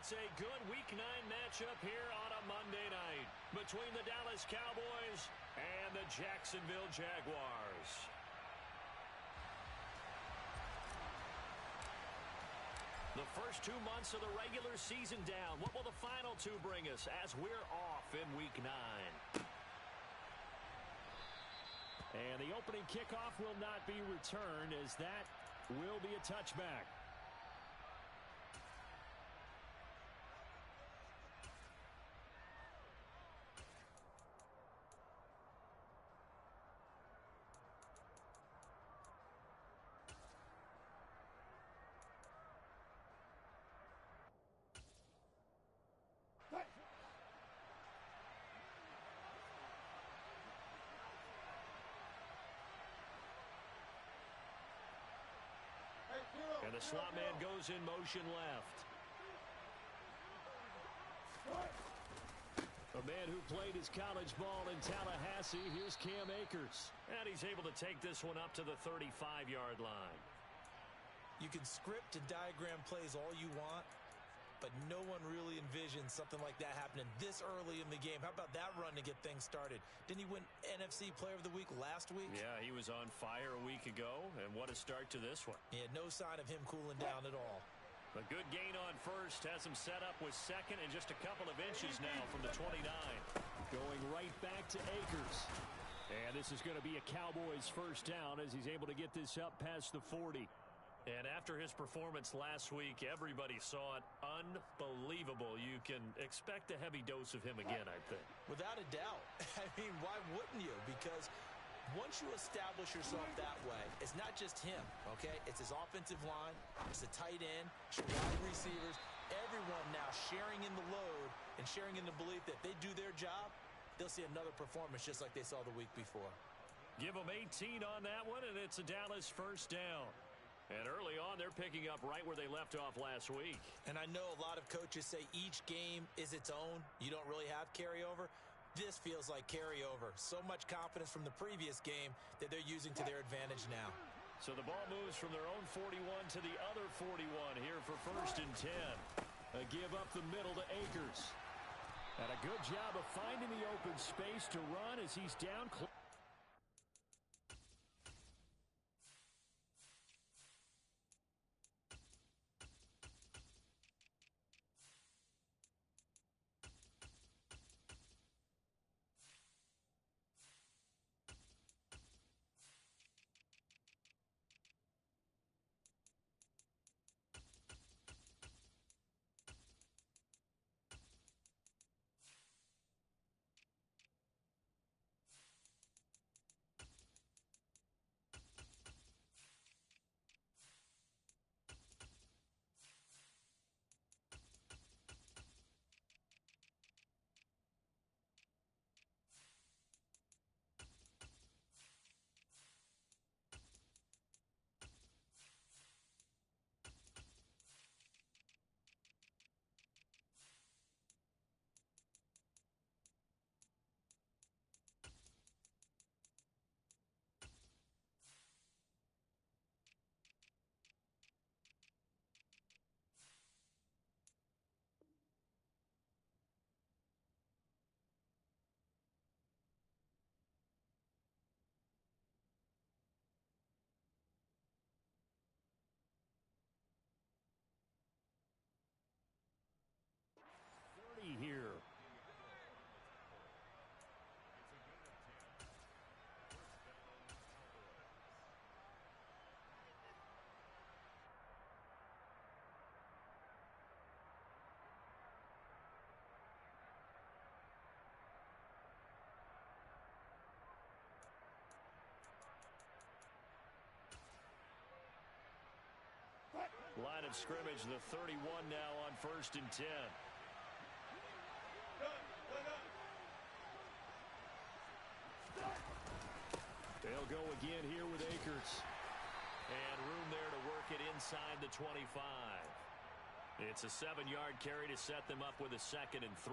It's a good Week 9 matchup here on a Monday night between the Dallas Cowboys and the Jacksonville Jaguars. The first 2 months of the regular season down. What will the final two bring us as we're off in Week 9? And the opening kickoff will not be returned, as that will be a touchback. And the slot man goes in motion left. A man who played his college ball in Tallahassee, here's Cam Akers. And he's able to take this one up to the 35-yard line. You can script and diagram plays all you want, but no one really envisions something like that happening this early in the game. How about that run to get things started? Didn't he win NFC Player of the Week last week? Yeah, he was on fire a week ago, and what a start to this one. Yeah, no sign of him cooling down at all. A good gain on first has him set up with second and just a couple of inches now from the 29. Going right back to Akers. And this is going to be a Cowboys first down as he's able to get this up past the 40. And after his performance last week, everybody saw it. Unbelievable. You can expect a heavy dose of him again, I think. Without a doubt. I mean, why wouldn't you? Because once you establish yourself that way, it's not just him, okay? It's his offensive line, it's the tight end, it's your wide receivers, everyone now sharing in the load and sharing in the belief that if they do their job, they'll see another performance just like they saw the week before. Give them 18 on that one, and it's a Dallas first down. And early on, they're picking up right where they left off last week. And I know a lot of coaches say each game is its own. You don't really have carryover. This feels like carryover. So much confidence from the previous game that they're using to their advantage now. So the ball moves from their own 41 to the other 41 here for first and 10. A give up the middle to Akers. And a good job of finding the open space to run as he's down close. Here. Line of scrimmage, the 31 now on first and 10. They'll go again here with Akers. And room there to work it inside the 25. It's a 7-yard carry to set them up with a 2nd and 3.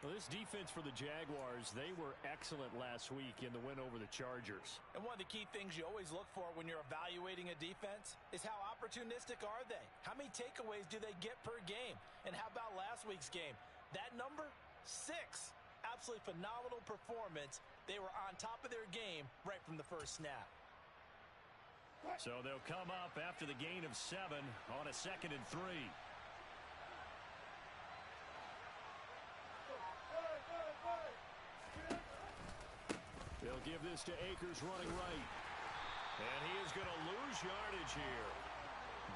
Well, this defense for the Jaguars, they were excellent last week in the win over the Chargers. And one of the key things you always look for when you're evaluating a defense is how opportunistic are they? How many takeaways do they get per game? And how about last week's game? That number, 6. Absolutely phenomenal performance. They were on top of their game right from the first snap. So they'll come up after the gain of 7 on a 2nd and 3. They'll give this to Akers running right. And he is going to lose yardage here.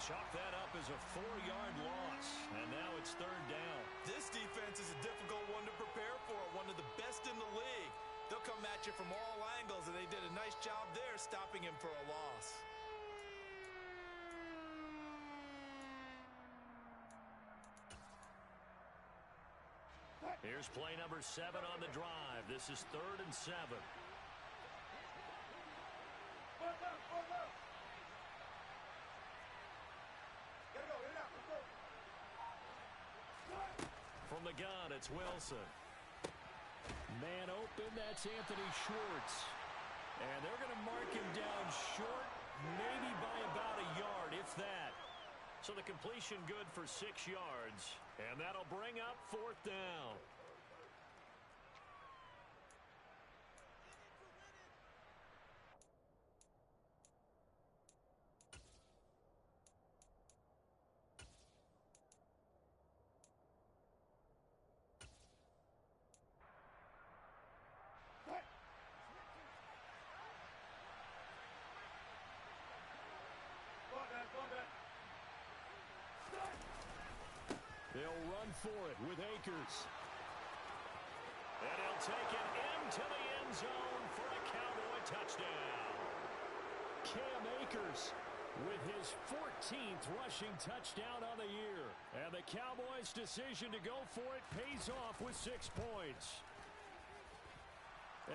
Chalk that up as a 4-yard loss. And now it's 3rd down. This defense is a difficult one to prepare for. One of the best in the league. They'll come at you from all angles, and they did a nice job there stopping him for a loss. Here's play number 7 on the drive. This is 3rd and 7. From the gun, it's Wilson. Man open, that's Anthony Schwartz. And they're going to mark him down short, maybe by about a yard, if that. So the completion good for 6 yards. And that'll bring up 4th down. They'll run for it with Akers. And he'll take it into the end zone for a Cowboy touchdown. Cam Akers with his 14th rushing touchdown on the year. And the Cowboys' decision to go for it pays off with 6 points.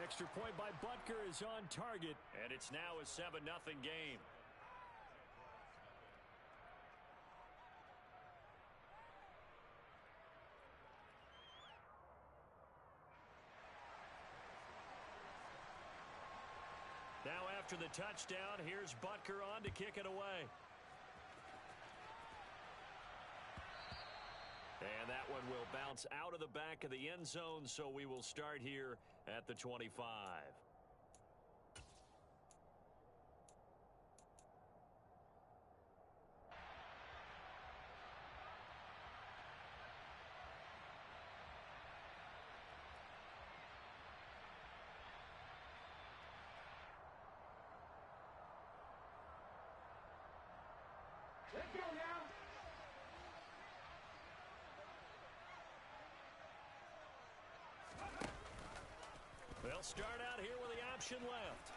Extra point by Butker is on target. And it's now a 7-0 game. Now after the touchdown, here's Butker on to kick it away. And that one will bounce out of the back of the end zone, so we will start here at the 25. Let's go now. They'll start out here with the option left.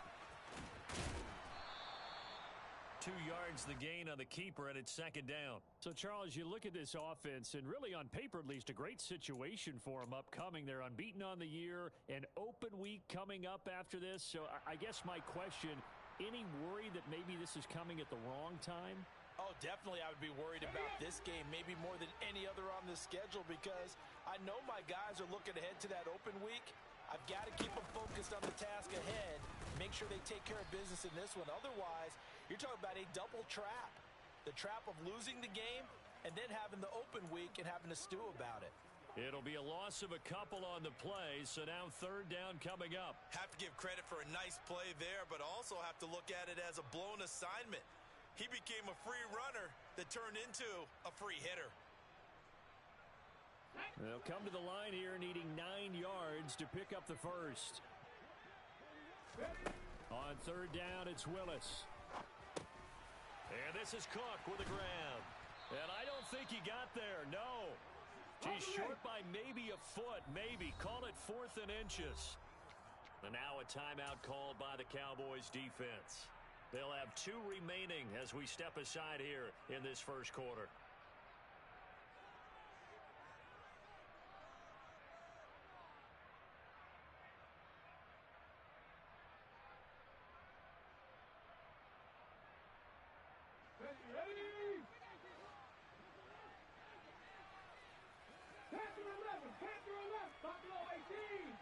2 yards the gain on the keeper, and it's 2nd down. So, Charles, you look at this offense, and really on paper at least, a great situation for them upcoming. They're unbeaten on the year, an open week coming up after this. So I guess my question, any worry that maybe this is coming at the wrong time? Oh, definitely I would be worried about this game, maybe more than any other on the schedule, because I know my guys are looking ahead to that open week. I've got to keep them focused on the task ahead, make sure they take care of business in this one. Otherwise, you're talking about a double trap. The trap of losing the game and then having the open week and having to stew about it. It'll be a loss of a couple on the play, so now 3rd down coming up. Have to give credit for a nice play there, but also have to look at it as a blown assignment. He became a free runner that turned into a free hitter. They'll come to the line here needing 9 yards to pick up the first. On 3rd down, it's Willis. And this is Cook with a grab. And I don't think he got there, no. He's short by maybe a foot, maybe. Call it 4th and inches. And now a timeout called by the Cowboys defense. They'll have 2 remaining as we step aside here in this first quarter. Panther left, Buffalo 18.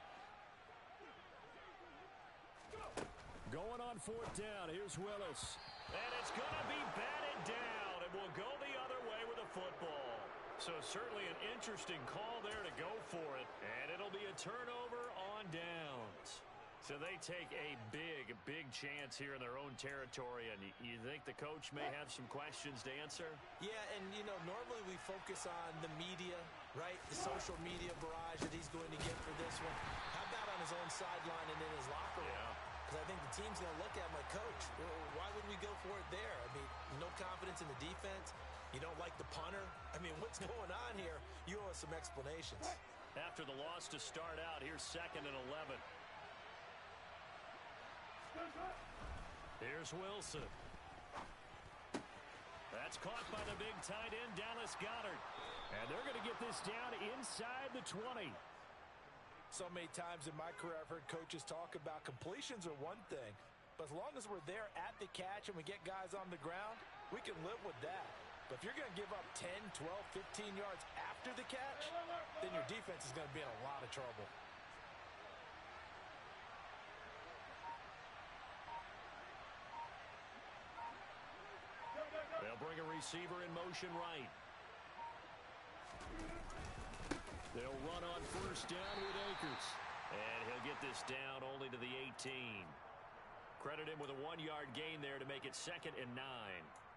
Going on fourth down. Here's Willis. And it's going to be batted down. And will go the other way with the football. So certainly an interesting call there to go for it. And it'll be a turnover on downs. So they take a big chance here in their own territory. And you think the coach may have some questions to answer? Yeah, and, you know, normally we focus on the media, right? The social media barrage that he's going to get for this one. How about on his own sideline and in his locker room? Because I think the team's going to look at him like, Coach, why would we go for it there? I mean, no confidence in the defense. You don't like the punter. I mean, what's going on here? You owe us some explanations. After the loss to start out, here's 2nd and 11. Here's Wilson. That's caught by the big tight end, Dallas Goedert. And they're going to get this down inside the 20. So many times in my career I've heard coaches talk about completions are one thing. But as long as we're there at the catch and we get guys on the ground, we can live with that. But if you're going to give up 10, 12, 15 yards after the catch, then your defense is going to be in a lot of trouble. They'll bring a receiver in motion right. They'll run on first down with Akers. And he'll get this down only to the 18. Credit him with a 1-yard gain there to make it 2nd and 9.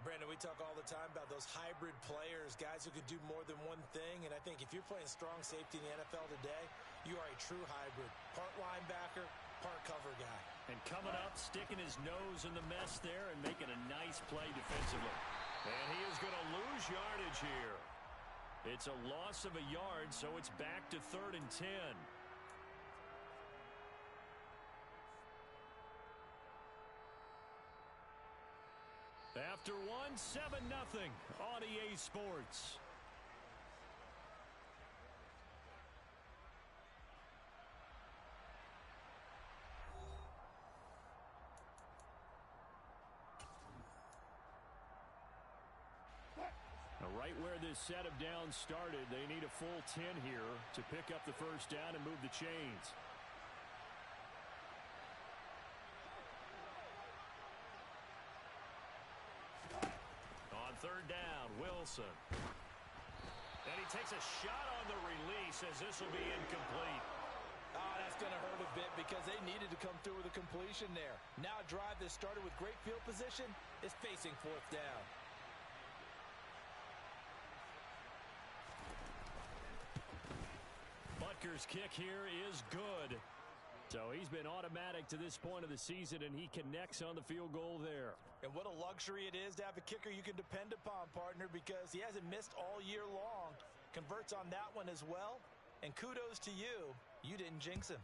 Brandon, we talk all the time about those hybrid players, guys who can do more than one thing. And I think if you're playing strong safety in the NFL today, you are a true hybrid. Part linebacker, part cover guy. And coming up, sticking his nose in the mess there and making a nice play defensively. And he is going to lose yardage here. It's a loss of a yard, so it's back to 3rd and 10. After one, 7-0 on EA Sports. Right where this set of downs started, they need a full 10 here to pick up the first down and move the chains. On 3rd down, Wilson. And he takes a shot on the release as this will be incomplete. Oh, that's going to hurt a bit because they needed to come through with a completion there. Now a drive that started with great field position is facing 4th down. Butker's kick here is good. So he's been automatic to this point of the season, and he connects on the field goal there. And what a luxury it is to have a kicker you can depend upon, partner, because he hasn't missed all year long. Converts on that one as well. And kudos to you. You didn't jinx him.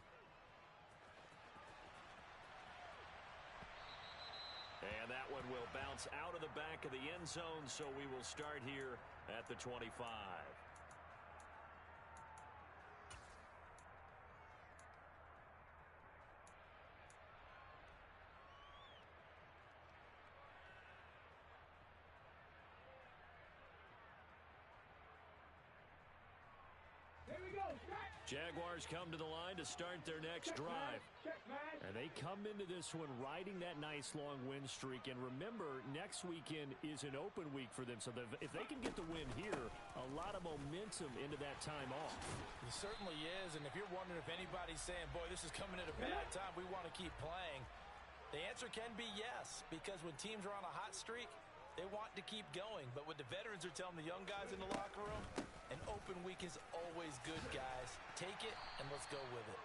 And that one will bounce out of the back of the end zone, so we will start here at the 25. Jaguars come to the line to start their next drive. And they come into this one riding that nice long win streak. And remember, next weekend is an open week for them. So if they can get the win here, a lot of momentum into that time off. It certainly is. And if you're wondering if anybody's saying, boy, this is coming at a bad time, we want to keep playing, the answer can be yes. Because when teams are on a hot streak, they want to keep going. But what the veterans are telling the young guys in the locker room, an open week is always good, guys. Take it, and let's go with it.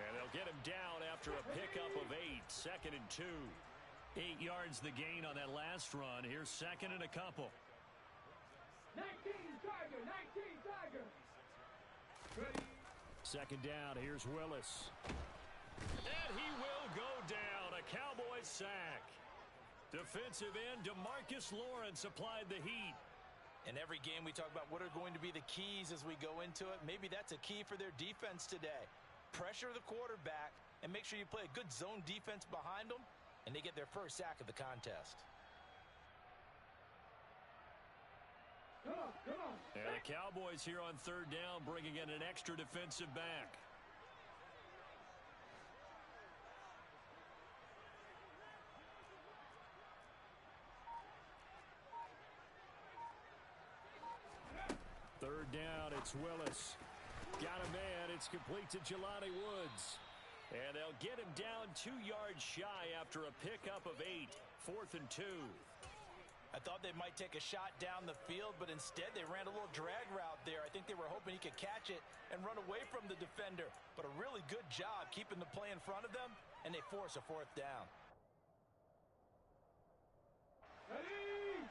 And they'll get him down after a pickup of 8, 2nd and 2. 8 yards the gain on that last run. Here's 2nd and a couple. 19 Tiger, 19 Tiger. Ready. 2nd down, here's Willis. And he will go down. A Cowboys sack. Defensive end DeMarcus Lawrence applied the heat. In every game we talk about what are going to be the keys as we go into it. Maybe that's a key for their defense today. Pressure the quarterback and make sure you play a good zone defense behind them, and they get their first sack of the contest. Come on. And the Cowboys here on third down bringing in an extra defensive back. Third down, it's Willis. Got a man. It's complete to Jelani Woods. And they'll get him down 2 yards shy after a pickup of 8. 4th and 2. I thought they might take a shot down the field, but instead they ran a little drag route there. I think they were hoping he could catch it and run away from the defender. But a really good job keeping the play in front of them, and they force a 4th down. Ready.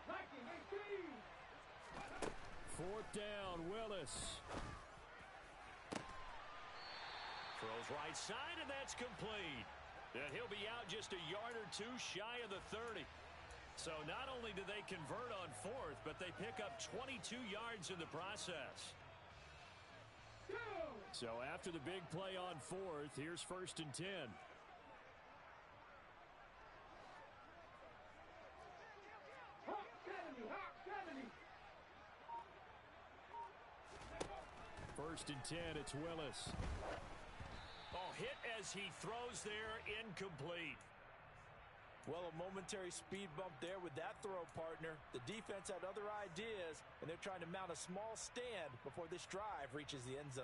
Liking 18. 4th down, Willis. Throws right side, and that's complete. And he'll be out just a yard or 2 shy of the 30. So not only do they convert on 4th, but they pick up 22 yards in the process. Go. So after the big play on 4th, here's 1st and 10. Hawk 70. Hawk 70. 1st and 10, it's Willis. Oh, hit as he throws there, incomplete. Well, a momentary speed bump there with that throw, partner. The defense had other ideas, and they're trying to mount a small stand before this drive reaches the end zone.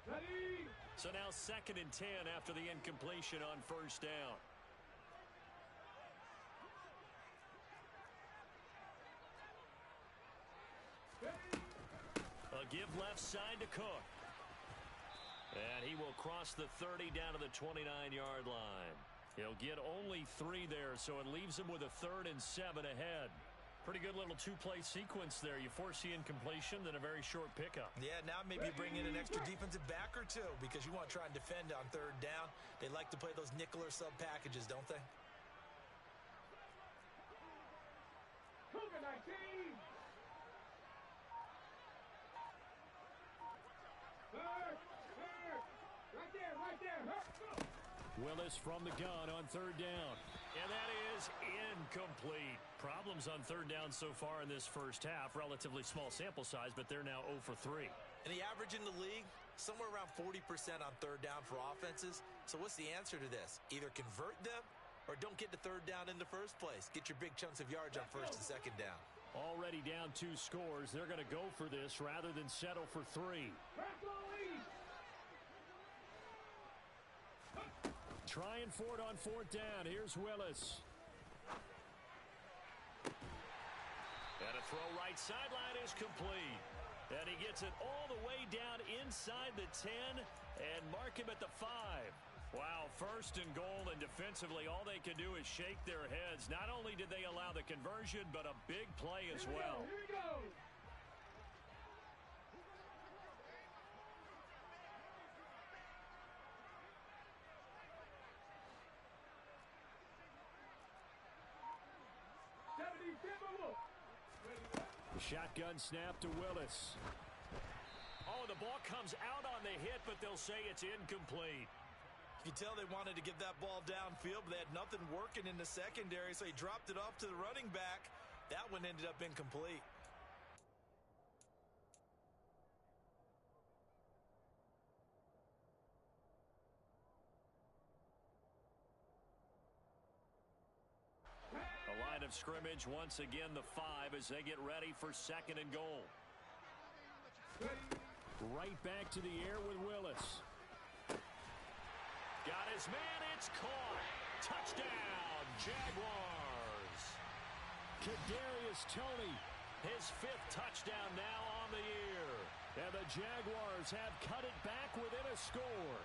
Ready. So now 2nd and 10 after the incompletion on 1st down. A give left side to Cook. And he will cross the 30 down to the 29-yard line. He'll get only 3 there, so it leaves him with a 3rd and 7 ahead. Pretty good little 2-play sequence there. You force the incompletion, then a very short pickup. Yeah, now maybe you bring in an extra defensive back or 2 because you want to try and defend on 3rd down. They like to play those nickel or sub packages, don't they? Cougar 19. Third. Right there. Go. Willis from the gun on 3rd down. And that is incomplete. Problems on 3rd down so far in this first half. Relatively small sample size, but they're now 0 for 3. And the average in the league, somewhere around 40% on 3rd down for offenses. So what's the answer to this? Either convert them or don't get to 3rd down in the first place. Get your big chunks of yards on 1st and 2nd down. Already down 2 scores. They're going to go for this rather than settle for 3. Trying for it on 4th down. Here's Willis. And a throw right sideline is complete. And he gets it all the way down inside the 10 and mark him at the 5. Wow, 1st and goal, and defensively all they can do is shake their heads. Not only did they allow the conversion, but a big play as well. Here we go. The shotgun snap to Willis. Oh, the ball comes out on the hit, but they'll say it's incomplete. You can tell they wanted to get that ball downfield, but they had nothing working in the secondary, so he dropped it off to the running back. That one ended up incomplete. A line of scrimmage, once again the 5 as they get ready for 2nd and goal. Right back to the air with Willis. Got his man, it's caught. Touchdown, Jaguars. Kadarius Toney. His 5th touchdown now on the year. And the Jaguars have cut it back within a score.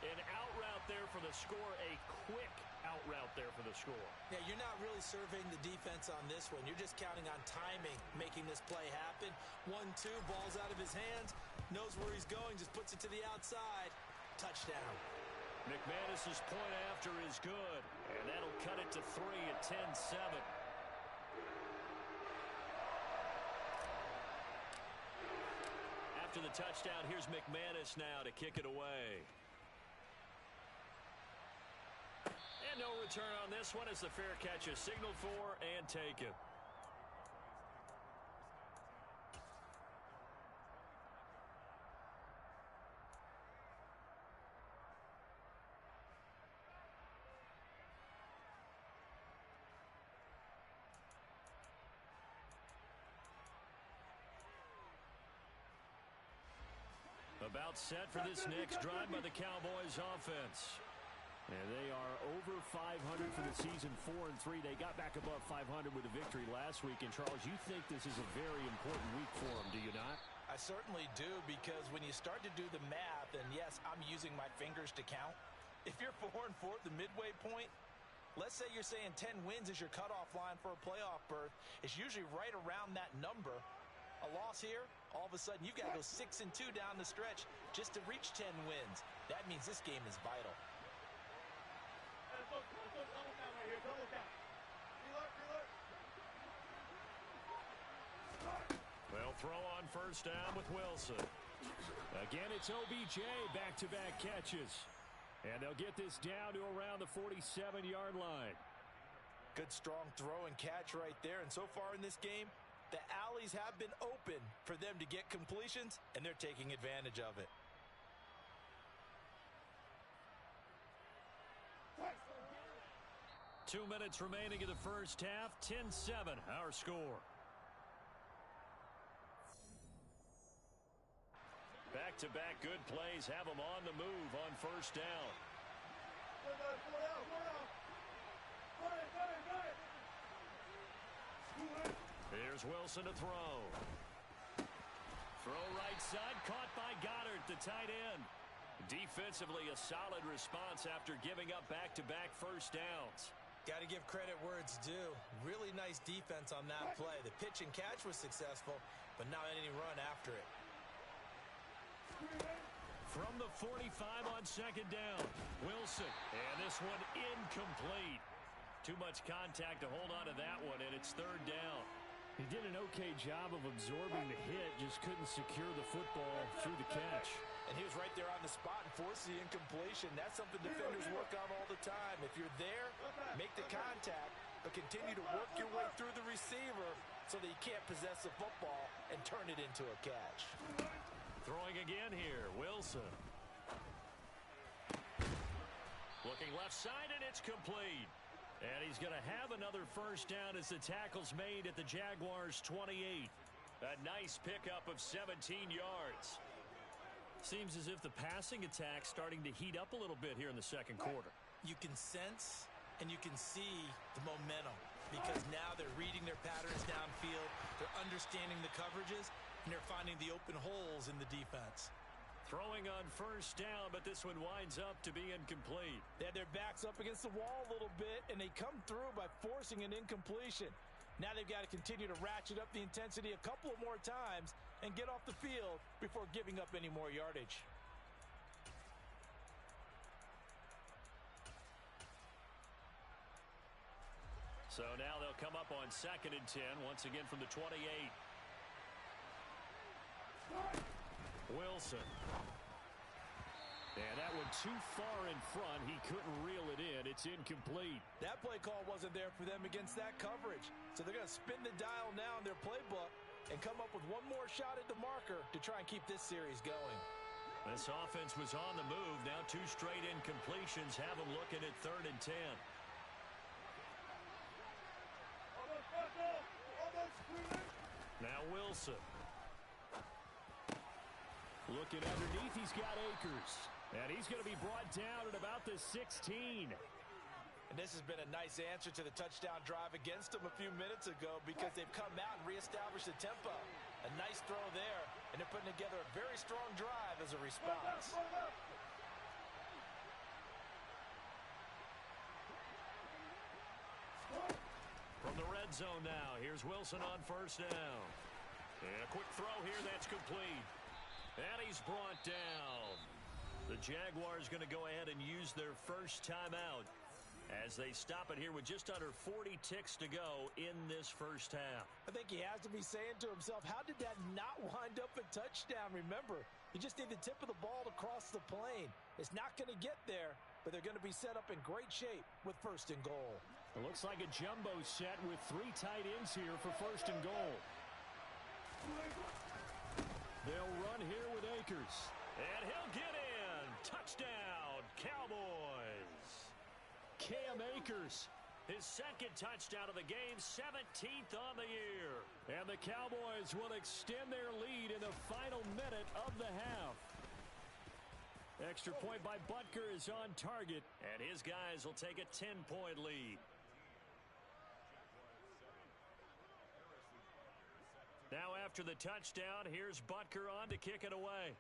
An out route there for the score, a quick out route there for the score. Yeah, you're not really surveying the defense on this one. You're just counting on timing, making this play happen. 1-2, ball's out of his hands. Knows where he's going, just puts it to the outside. Touchdown. McManus's point after is good, and that'll cut it to 3 at 10-7. After the touchdown, here's McManus now to kick it away. And no return on this one as the fair catch is signaled for and taken. About set for this next drive by the Cowboys offense. And they are over 500 for the season, 4-3. They got back above 500 with a victory last week. And, Charles, you think this is a very important week for them, do you not? I certainly do, because when you start to do the math, and yes, I'm using my fingers to count. If you're 4-4 at the midway point, let's say you're saying 10 wins is your cutoff line for a playoff berth. It's usually right around that number. A loss here, all of a sudden you've got to go 6-2 down the stretch just to reach 10 wins. That means this game is vital. They'll throw on first down with Wilson. Again, it's OBJ, back-to-back catches. And they'll get this down to around the 47-yard line. Good strong throw and catch right there. And so far in this game, the alleys have been open for them to get completions, and they're taking advantage of it. Two minutes remaining in the first half. 10-7, our score. Back-to-back good plays have them on the move on first down. Here's Wilson to throw. Throw right side, caught by Goddard, the tight end. Defensively, a solid response after giving up back-to-back first downs. Got to give credit where it's due. Really nice defense on that play. The pitch and catch was successful, but not any run after it. From the 45 on second down, Wilson. And this one incomplete. Too much contact to hold on to that one, and it's third down. He did an okay job of absorbing the hit, just couldn't secure the football through the catch. And he was right there on the spot and forced the incompletion. That's something defenders work on all the time. If you're there, make the contact, but continue to work your way through the receiver so that you can't possess the football and turn it into a catch. Throwing again here, Wilson. Looking left side, and it's complete. And he's going to have another first down as the tackle's made at the Jaguars' 28. A nice pickup of 17 yards. Seems as if the passing attack's starting to heat up a little bit here in the second quarter. You can sense and you can see the momentum, because now they're reading their patterns downfield, they're understanding the coverages, and they're finding the open holes in the defense. Throwing on first down, but this one winds up to be incomplete. They had their backs up against the wall a little bit, and they come through by forcing an incompletion. Now they've got to continue to ratchet up the intensity a couple of more times and get off the field before giving up any more yardage. So now they'll come up on second and 10, once again from the 28. Wilson. And that one too far in front. He couldn't reel it in. It's incomplete. That play call wasn't there for them against that coverage. So they're going to spin the dial now in their playbook and come up with one more shot at the marker to try and keep this series going. This offense was on the move. Now two straight incompletions have them looking at third and 10. Now Wilson. Looking underneath, he's got Akers. And he's going to be brought down at about the 16. And this has been a nice answer to the touchdown drive against them a few minutes ago, because they've come out and reestablished the tempo. A nice throw there, and they're putting together a very strong drive as a response. From the red zone now, here's Wilson on first down. And a quick throw here, that's complete. And he's brought down. The Jaguars going to go ahead and use their first timeout as they stop it here with just under 40 ticks to go in this first half. I think he has to be saying to himself, how did that not wind up a touchdown? Remember, you just need the tip of the ball to cross the plane. It's not going to get there, but they're going to be set up in great shape with first and goal. It looks like a jumbo set with 3 tight ends here for first and goal. They'll run here with Akers. And he'll get in. Touchdown, Cowboys. Cam Akers, his second touchdown of the game, 17th on the year. And the Cowboys will extend their lead in the final minute of the half. Extra point by Butker is on target. And his guys will take a 10-point lead. Now after the touchdown, here's Butker on to kick it away.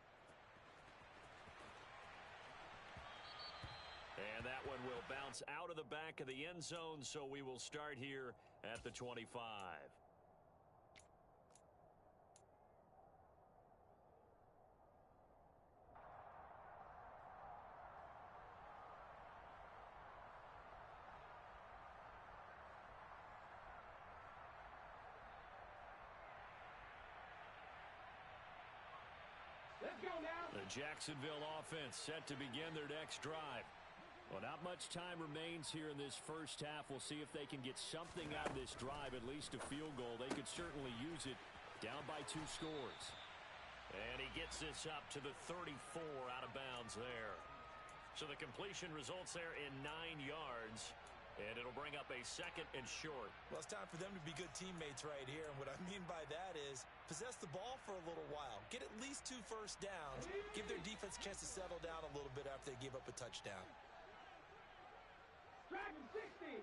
And that one will bounce out of the back of the end zone, so we will start here at the 25. Let's go now. The Jacksonville offense set to begin their next drive. Well, not much time remains here in this first half. We'll see if they can get something out of this drive, at least a field goal. They could certainly use it down by 2 scores. And he gets this up to the 34 out of bounds there. So the completion results there in 9 yards. And it'll bring up a 2nd and short. Well, it's time for them to be good teammates right here. And what I mean by that is possess the ball for a little while. Get at least 2 first downs. Give their defense a chance to settle down a little bit after they give up a touchdown. Dragon 60.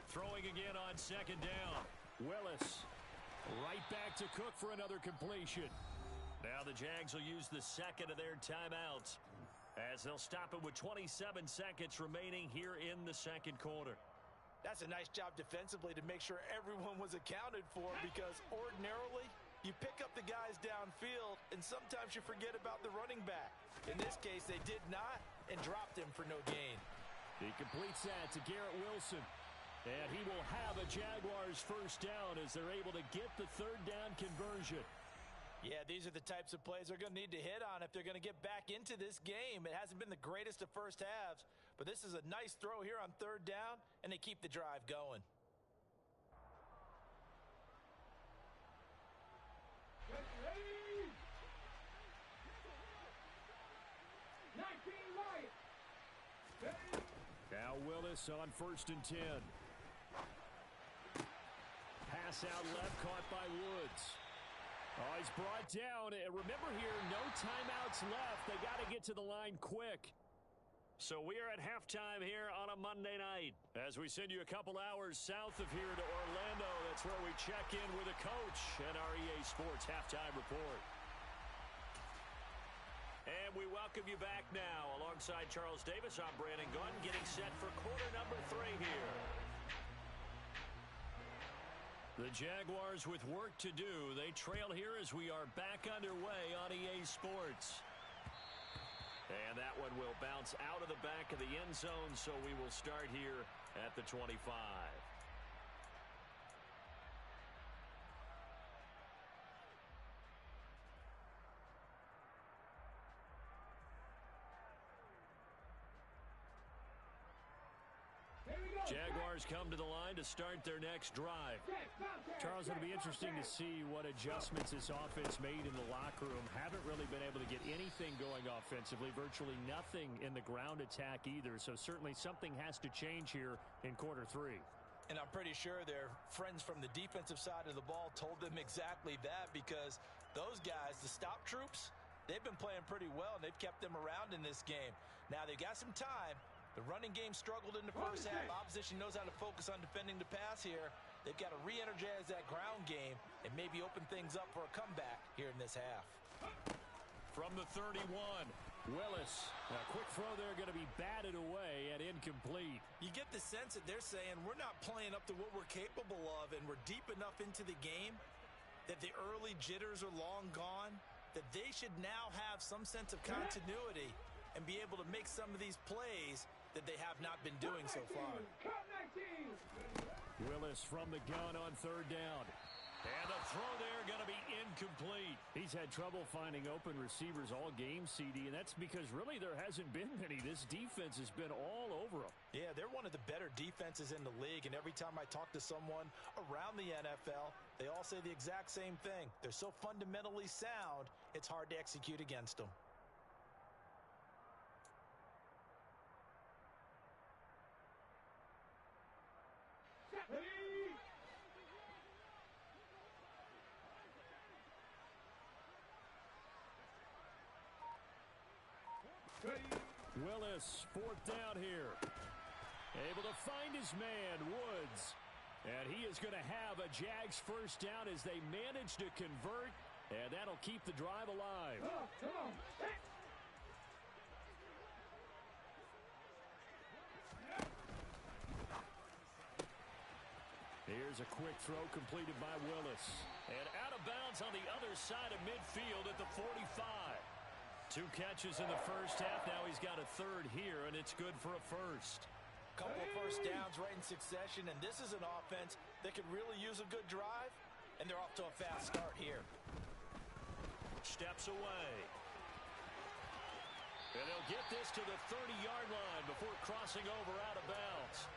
Throwing again on 2nd down. Willis right back to Cook for another completion. Now the Jags will use the 2nd of their timeouts as they'll stop it with 27 seconds remaining here in the 2nd quarter. That's a nice job defensively to make sure everyone was accounted for, because ordinarily you pick up the guys downfield and sometimes you forget about the running back. In this case, they did not and dropped him for no gain. He completes that to Garrett Wilson. And he will have a Jaguars first down as they're able to get the 3rd down conversion. Yeah, these are the types of plays they're going to need to hit on if they're going to get back into this game. It hasn't been the greatest of first halves, but this is a nice throw here on 3rd down, and they keep the drive going. Get ready. 19 Wyatt. Now Willis on 1st and 10. Pass out left, caught by Woods. Oh, he's brought down. And remember here, no timeouts left. They got to get to the line quick. So we are at halftime here on a Monday night as we send you a couple hours south of here to Orlando. That's where we check in with the coach and our EA Sports Halftime Report. And we welcome you back now. Alongside Charles Davis, I'm Brandon Gunn, getting set for quarter number 3 here. The Jaguars with work to do. They trail here as we are back underway on EA Sports. And that one will bounce out of the back of the end zone, so we will start here at the 25. Jaguars come to the line to start their next drive. Charles, it'll be interesting to see what adjustments this offense made in the locker room. Haven't really been able to get anything going offensively, virtually nothing in the ground attack either. So certainly something has to change here in quarter 3. And I'm pretty sure their friends from the defensive side of the ball told them exactly that, because those guys, the stop troops, they've been playing pretty well, and they've kept them around in this game. Now they've got some time. The running game struggled in the first half. Opposition knows how to focus on defending the pass here. They've got to re-energize that ground game and maybe open things up for a comeback here in this half. From the 31, Willis, a quick throw there going to be batted away and incomplete. You get the sense that they're saying we're not playing up to what we're capable of, and we're deep enough into the game that the early jitters are long gone, that they should now have some sense of continuity and be able to make some of these plays that they have not been doing so far. Willis from the gun on third down. And the throw there going to be incomplete. He's had trouble finding open receivers all game, CD, and that's because really there hasn't been many. This defense has been all over them. Yeah, they're one of the better defenses in the league, and every time I talk to someone around the NFL, they all say the exact same thing. They're so fundamentally sound, it's hard to execute against them. Willis, fourth down here. Able to find his man, Woods. And he is going to have a Jags first down as they manage to convert, and that'll keep the drive alive. Come on. Here's a quick throw completed by Willis. And out of bounds on the other side of midfield at the 45. 2 catches in the first half. Now he's got a third here, and it's good for a first. Couple of first downs right in succession, and this is an offense that could really use a good drive, and they're off to a fast start here. Steps away. And they'll get this to the 30-yard line before crossing over out of bounds.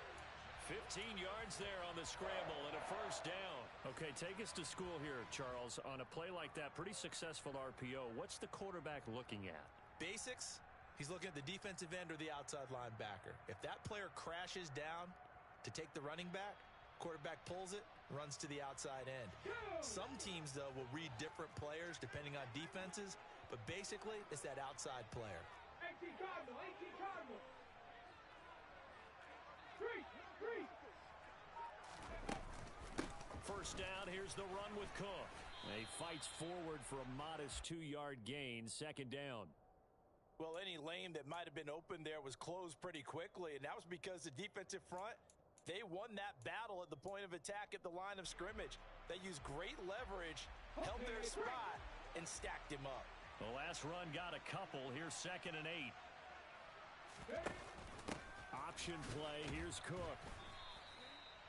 15 yards there on the scramble and a first down. Okay, take us to school here, Charles. On a play like that, pretty successful RPO. What's the quarterback looking at? Basics, he's looking at the defensive end or the outside linebacker. If that player crashes down to take the running back, quarterback pulls it, runs to the outside end. Some teams, though, will read different players depending on defenses, but basically it's that outside player. 18 Cardinal. 3. First down, here's the run with Cook. He fights forward for a modest 2-yard gain, second down. Well, any lane that might have been open there was closed pretty quickly, and that was because the defensive front, they won that battle at the point of attack at the line of scrimmage. They used great leverage, held their spot, and stacked him up. The last run got a couple. Here's 2nd and 8. Option play. Here's Cook.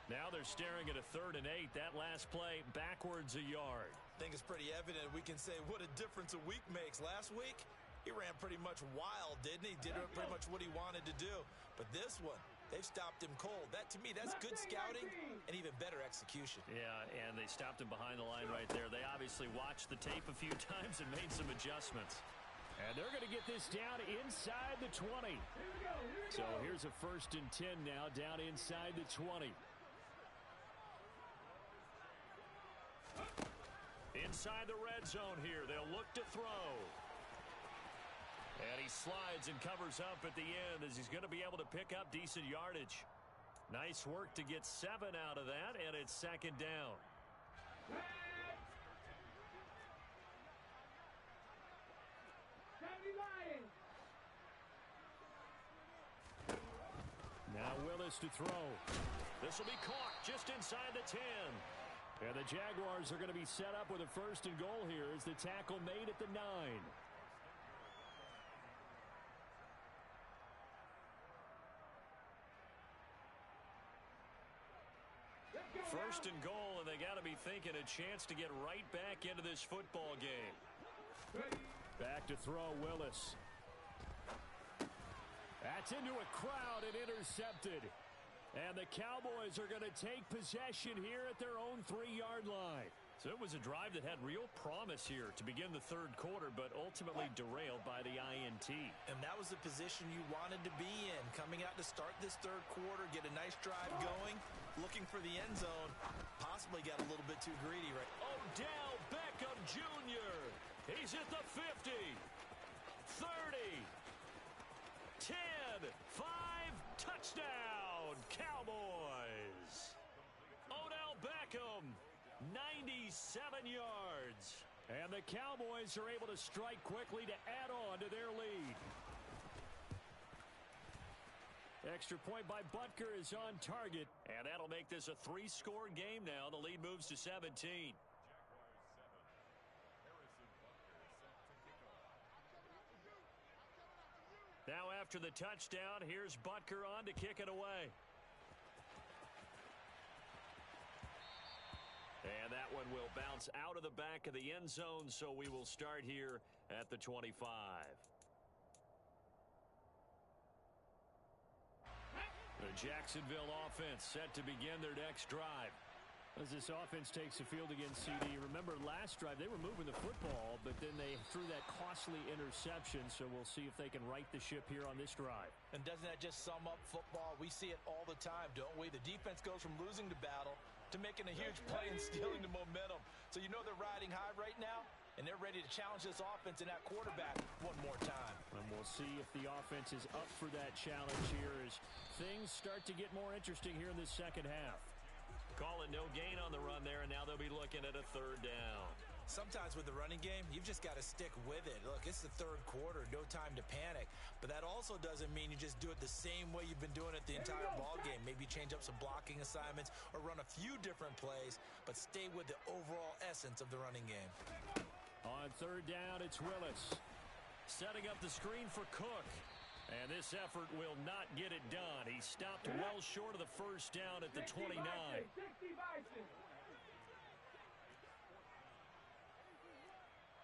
Now they're staring at a 3rd and 8. That last play backwards a yard. I think it's pretty evident. We can say what a difference a week makes. Last week, he ran pretty much wild, didn't he? Did pretty much what he wanted to do. But this one, they've stopped him cold. That, to me, that's good scouting and even better execution. Yeah, and they stopped him behind the line right there. They obviously watched the tape a few times and made some adjustments. And they're going to get this down inside the 20. So here's a 1st and 10 now, down inside the 20. Inside the red zone here, they'll look to throw. And he slides and covers up at the end as he's going to be able to pick up decent yardage. Nice work to get 7 out of that, and it's 2nd down. Now Willis to throw. This will be caught just inside the 10. And the Jaguars are going to be set up with a 1st and goal here as the tackle made at the 9. 1st and goal, and they got to be thinking a chance to get right back into this football game. Back to throw, Willis. That's into a crowd and intercepted. And the Cowboys are going to take possession here at their own 3-yard line. So it was a drive that had real promise here to begin the 3rd quarter, but ultimately derailed by the INT. And that was the position you wanted to be in, coming out to start this 3rd quarter, get a nice drive going, looking for the end zone, possibly got a little bit too greedy, right? Odell Beckham Jr. He's at the 50, 30, 10, 5, touchdown, Cowboys. Odell Beckham, 97 yards. And the Cowboys are able to strike quickly to add on to their lead. Extra point by Butker is on target. And that'll make this a 3-score game now. The lead moves to 17. Now after the touchdown, here's Butker on to kick it away. And that one will bounce out of the back of the end zone, so we will start here at the 25. The Jacksonville offense set to begin their next drive. As this offense takes the field against CD, remember last drive they were moving the football, but then they threw that costly interception, so we'll see if they can right the ship here on this drive. And doesn't that just sum up football? We see it all the time, don't we? The defense goes from losing the battle to making a huge play and stealing the momentum. So you know they're riding high right now, and they're ready to challenge this offense and that quarterback one more time. And we'll see if the offense is up for that challenge here as things start to get more interesting here in this second half. Call it no gain on the run there, and now they'll be looking at a 3rd down. Sometimes with the running game, you've just got to stick with it. Look, it's the 3rd quarter, no time to panic. But that also doesn't mean you just do it the same way you've been doing it the entire ball game. Maybe change up some blocking assignments or run a few different plays, but stay with the overall essence of the running game. On 3rd down, it's Willis. Setting up the screen for Cook. And this effort will not get it done. He stopped well short of the 1st down at the 29. 60 Bison.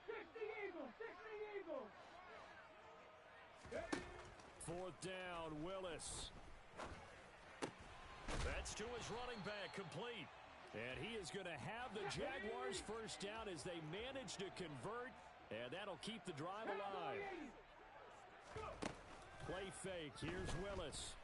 60 Eagles. 60 Eagles. 4th down, Willis. That's to his running back, complete. And he is going to have the Jaguars' 1st down as they manage to convert, and that'll keep the drive alive. Play fake. Here's Willis.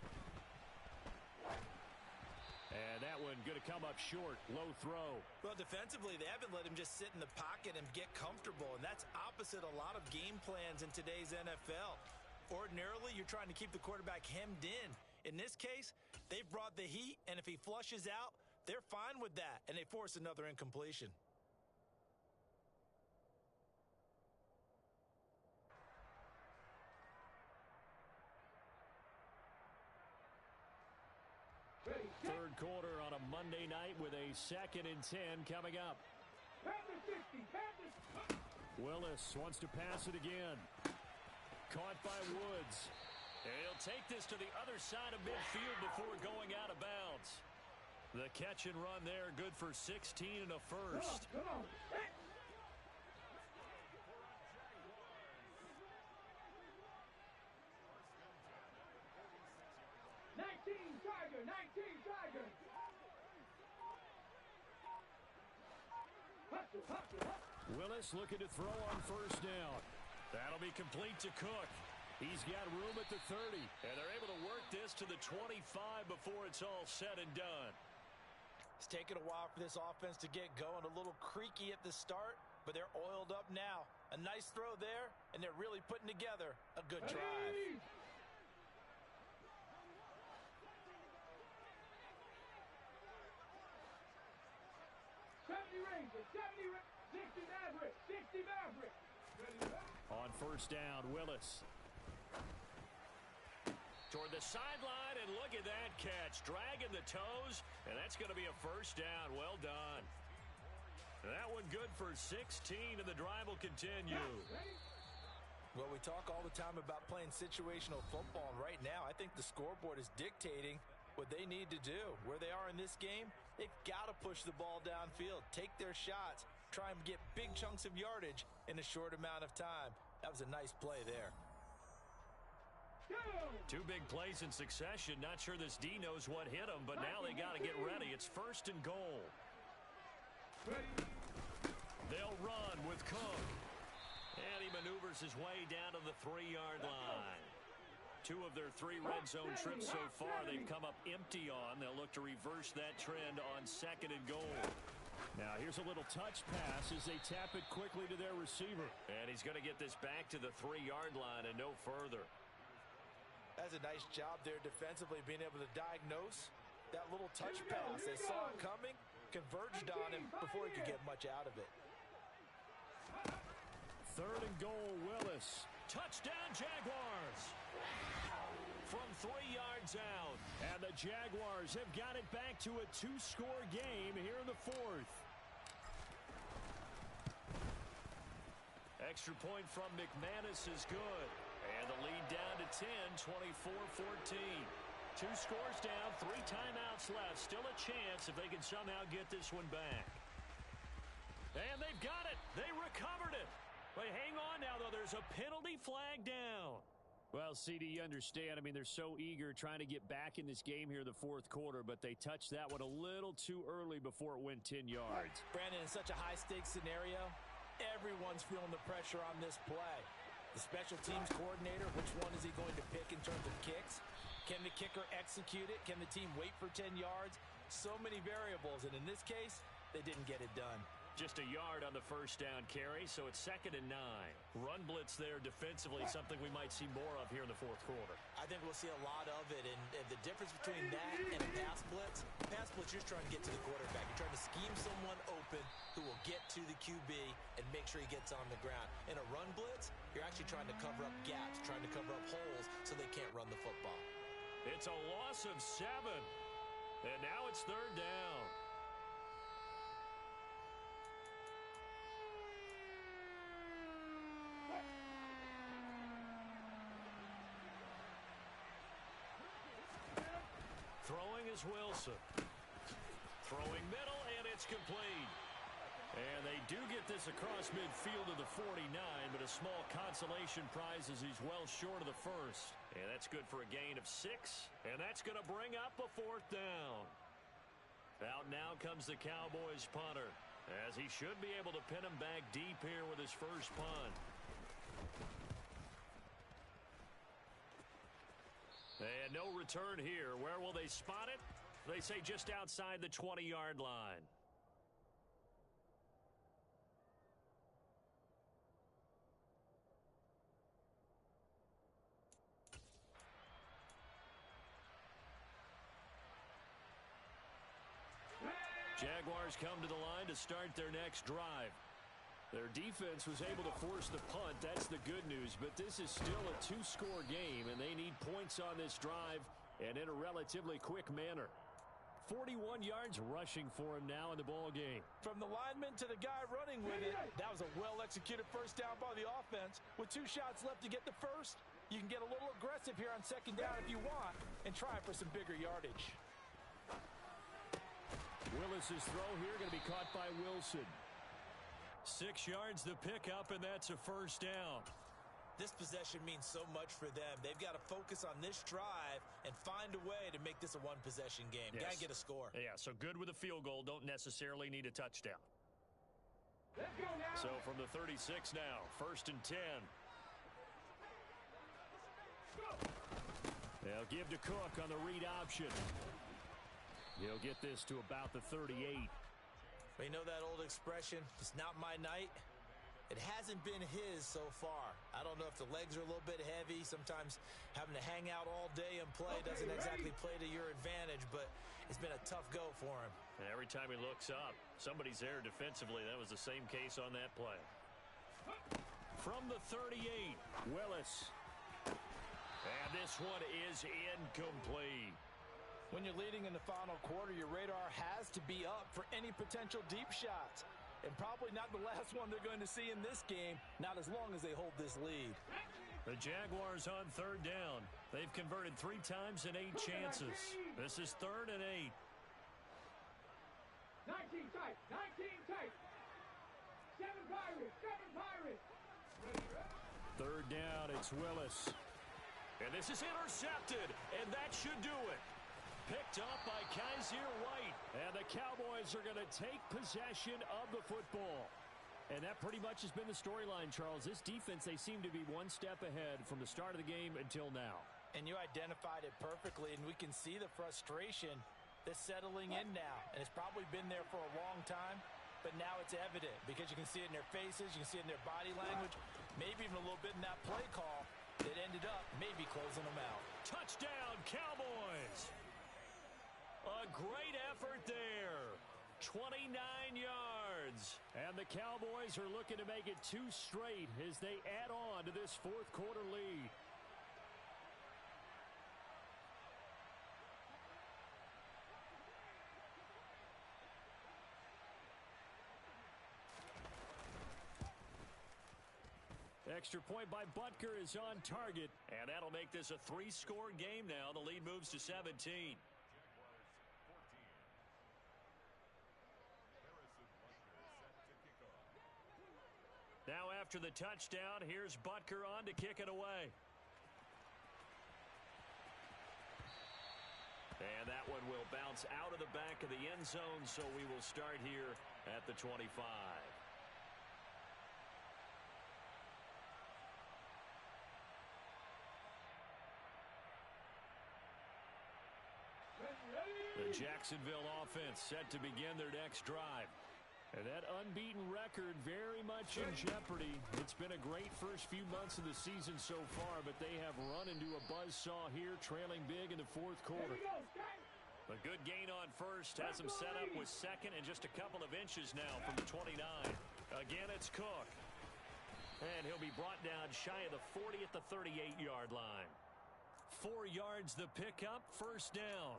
And that one going to come up short. Low throw. Well, defensively, they haven't let him just sit in the pocket and get comfortable, and that's opposite a lot of game plans in today's NFL. Ordinarily, you're trying to keep the quarterback hemmed in. In this case, they've brought the heat, and if he flushes out, they're fine with that, and they force another incompletion. Third quarter on a Monday night with a 2nd and 10 coming up. Willis wants to pass it again. Caught by Woods. And he'll take this to the other side of midfield before going out of bounds. The catch and run there, good for 16 and a 1st. Come on. 19 Tiger. 19 Tiger. Hustle, hustle, hustle. Willis looking to throw on 1st down. That'll be complete to Cook. He's got room at the 30. And they're able to work this to the 25 before it's all said and done. It's taken a while for this offense to get going. A little creaky at the start, but they're oiled up now. A nice throw there, and they're really putting together a good drive. Hey! 70 Rangers, 60 Mavericks, 60 Mavericks. On 1st down, Willis. Toward the sideline, and look at that catch. Dragging the toes, and that's going to be a 1st down. Well done. That one good for 16, and the drive will continue. Well, we talk all the time about playing situational football, and right now I think the scoreboard is dictating what they need to do. Where they are in this game, they've got to push the ball downfield, take their shots, try and get big chunks of yardage in a short amount of time. That was a nice play there. 2 big plays in succession. Not sure this D knows what hit him, but now they got to get ready. It's 1st and goal. They'll run with Cook. And he maneuvers his way down to the 3-yard line. 2 of their 3 red zone trips so far they've come up empty on. They'll look to reverse that trend on 2nd and goal. Now here's a little touch pass as they tap it quickly to their receiver. And he's going to get this back to the 3-yard line and no further. That's a nice job there defensively, being able to diagnose that little touch pass. They saw it coming, converged on him before he could get much out of it. Third and goal, Willis. Touchdown, Jaguars. From 3 yards out. And the Jaguars have got it back to a 2-score game here in the fourth. Extra point from McManus is good. And the lead down to 10, 24-14. 2 scores down, 3 timeouts left. Still a chance if they can somehow get this one back. And they've got it. They recovered it. Wait, hang on now, though. There's a penalty flag down. Well, CD, you understand. I mean, they're so eager trying to get back in this game here in the fourth quarter, but they touched that one a little too early before it went 10 yards. Brandon, in such a high-stakes scenario, everyone's feeling the pressure on this play. The special teams coordinator, which one is he going to pick in terms of kicks? Can the kicker execute it? Can the team wait for 10 yards? So many variables, and in this case, they didn't get it done. Just a yard on the first down carry, so it's 2nd and 9. Run blitz there defensively, something we might see more of here in the fourth quarter. I think we'll see a lot of it, and the difference between that and a pass blitz, you're trying to get to the quarterback. You're trying to scheme someone open who will get to the QB and make sure he gets on the ground. In a run blitz, you're actually trying to cover up gaps, trying to cover up holes so they can't run the football. It's a loss of 7, and now it's 3rd down. Throwing is Wilson. Throwing middle, and it's complete. And they do get this across midfield to the 49, but a small consolation prize as he's well short of the first. And that's good for a gain of 6, and that's going to bring up a 4th down. Out now comes the Cowboys punter, as he should be able to pin him back deep here with his first punt. And no return here. Where will they spot it? They say just outside the 20-yard line. Jaguars come to the line to start their next drive. Their defense was able to force the punt. That's the good news. But this is still a 2-score game, and they need points on this drive and in a relatively quick manner. 41 yards rushing for him now in the ball game. From the lineman to the guy running with it, that was a well-executed first down by the offense. With 2 shots left to get the first, you can get a little aggressive here on 2nd down if you want and try for some bigger yardage. Willis's throw here going to be caught by Wilson. 6 yards the pickup, and that's a first down. This possession means so much for them. They've got to focus on this drive and find a way to make this a one-possession game. Yes. Got to get a score. Yeah, so good with a field goal. Don't necessarily need a touchdown. Let's go now. So from the 36 now, 1st and 10. They'll give to Cook on the read option. He'll get this to about the 38. Well, you know that old expression, it's not my night? It hasn't been his so far. I don't know if the legs are a little bit heavy. Sometimes having to hang out all day and play doesn't exactly play to your advantage, but it's been a tough go for him. And every time he looks up, somebody's there defensively. That was the same case on that play. From the 38, Willis. And this one is incomplete. When you're leading in the final quarter, your radar has to be up for any potential deep shots. And probably not the last one they're going to see in this game, not as long as they hold this lead. The Jaguars on 3rd down. They've converted 3 times in 8 chances. This is 3rd and 8. 19 tight, 19 tight. 7 Pirates, 7 Pirates. 3rd down, it's Willis. And this is intercepted, and that should do it. Picked up by Kaiser White. And the Cowboys are going to take possession of the football. And that pretty much has been the storyline, Charles. This defense, they seem to be one step ahead from the start of the game until now. And you identified it perfectly, and we can see the frustration that's settling in now. And it's probably been there for a long time, but now it's evident because you can see it in their faces, you can see it in their body language, maybe even a little bit in that play call that ended up maybe closing them out. Touchdown, Cowboys! A great effort there. 29 yards. And the Cowboys are looking to make it 2 straight as they add on to this fourth quarter lead. Extra point by Butker is on target. And that'll make this a 3-score game now. The lead moves to 17. Now after the touchdown, here's Butker on to kick it away. And that one will bounce out of the back of the end zone, so we will start here at the 25. The Jacksonville offense set to begin their next drive. And that unbeaten record very much in jeopardy. It's been a great first few months of the season so far, but they have run into a buzzsaw here, trailing big in the fourth quarter. A good gain on first has them set up with second and just a couple of inches now from the 29. Again, it's Cook. And he'll be brought down shy of the 40 at the 38-yard line. 4 yards the pickup, first down.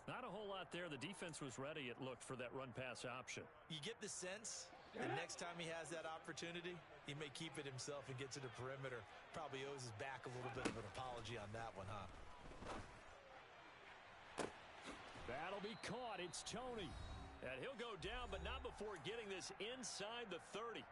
Not a whole lot there. The defense was ready, it looked, for that run-pass option. You get the sense the next time he has that opportunity, he may keep it himself and get to the perimeter. Probably owes his back a little bit of an apology on that one, huh? That'll be caught. It's Tony. And he'll go down, but not before getting this inside the 30.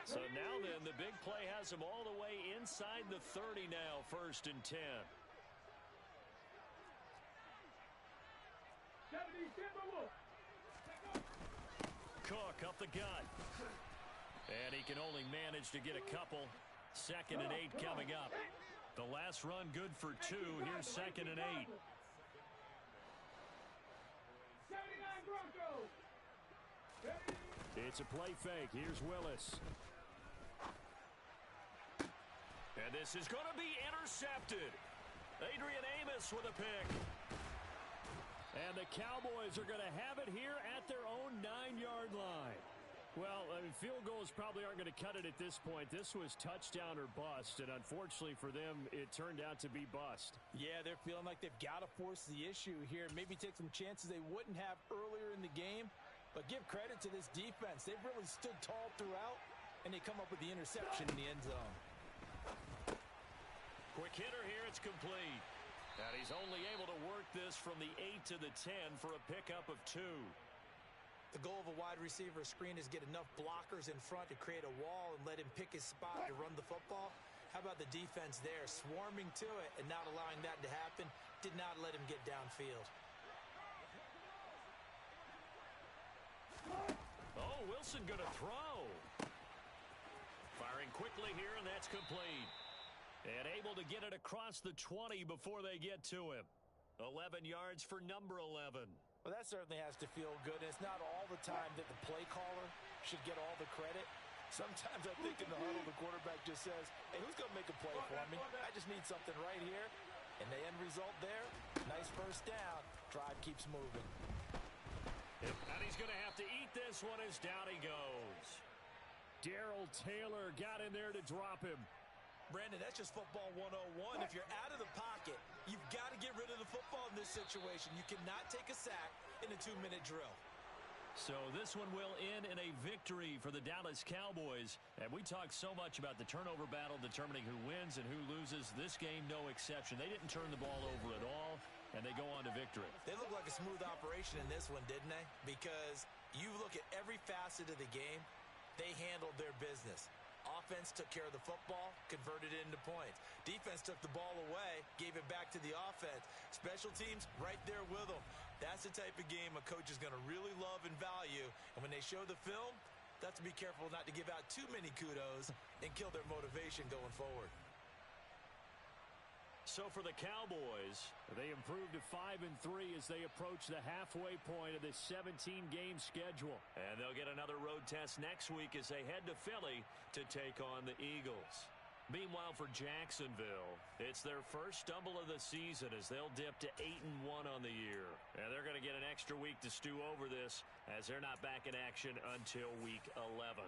So now then, the big play has him all the way inside the 30 now, 1st and 10. Cook up the gut. And he can only manage to get a couple. 2nd and 8 coming up. The last run good for 2. Here's 2nd and 8. It's a play fake. Here's Willis. And this is going to be intercepted. Adrian Amos with a pick. And the Cowboys are going to have it here at their own 9-yard line. Well, field goals probably aren't going to cut it at this point. This was touchdown or bust, and unfortunately for them, it turned out to be bust. Yeah, they're feeling like they've got to force the issue here. Maybe take some chances they wouldn't have earlier in the game. But give credit to this defense. They've really stood tall throughout, and they come up with the interception in the end zone. Quick hitter here, it's complete. And he's only able to work this from the 8 to the 10 for a pickup of 2. The goal of a wide receiver screen is get enough blockers in front to create a wall and let him pick his spot to run the football. How about the defense there, swarming to it and not allowing that to happen? Did not let him get downfield. Oh, Wilson going to throw. Firing quickly here, and that's complete. And able to get it across the 20 before they get to him. 11 yards for number 11. Well, that certainly has to feel good. It's not all the time that the play caller should get all the credit. Sometimes I think in the huddle, the quarterback just says, hey, who's going to make a play for me? I just need something right here. And the end result there, nice first down. Drive keeps moving. And he's going to have to eat this one as down he goes. Darrell Taylor got in there to drop him. Brandon, that's just football 101. If you're out of the pocket, you've got to get rid of the football in this situation. You cannot take a sack in a 2-minute drill. So this one will end in a victory for the Dallas Cowboys. And we talked so much about the turnover battle determining who wins and who loses. This game, no exception. They didn't turn the ball over at all, and they go on to victory. They look like a smooth operation in this one, didn't they? Because you look at every facet of the game, they handled their business. Offense took care of the football, converted it into points. Defense took the ball away, gave it back to the offense. Special teams, right there with them. That's the type of game a coach is going to really love and value. And when they show the film, they have to be careful not to give out too many kudos and kill their motivation going forward. So for the Cowboys, they improved to 5-3 as they approach the halfway point of this 17-game schedule. And they'll get another road test next week as they head to Philly to take on the Eagles. Meanwhile, for Jacksonville, it's their first stumble of the season as they'll dip to 8-1 on the year. And they're going to get an extra week to stew over this as they're not back in action until week 11.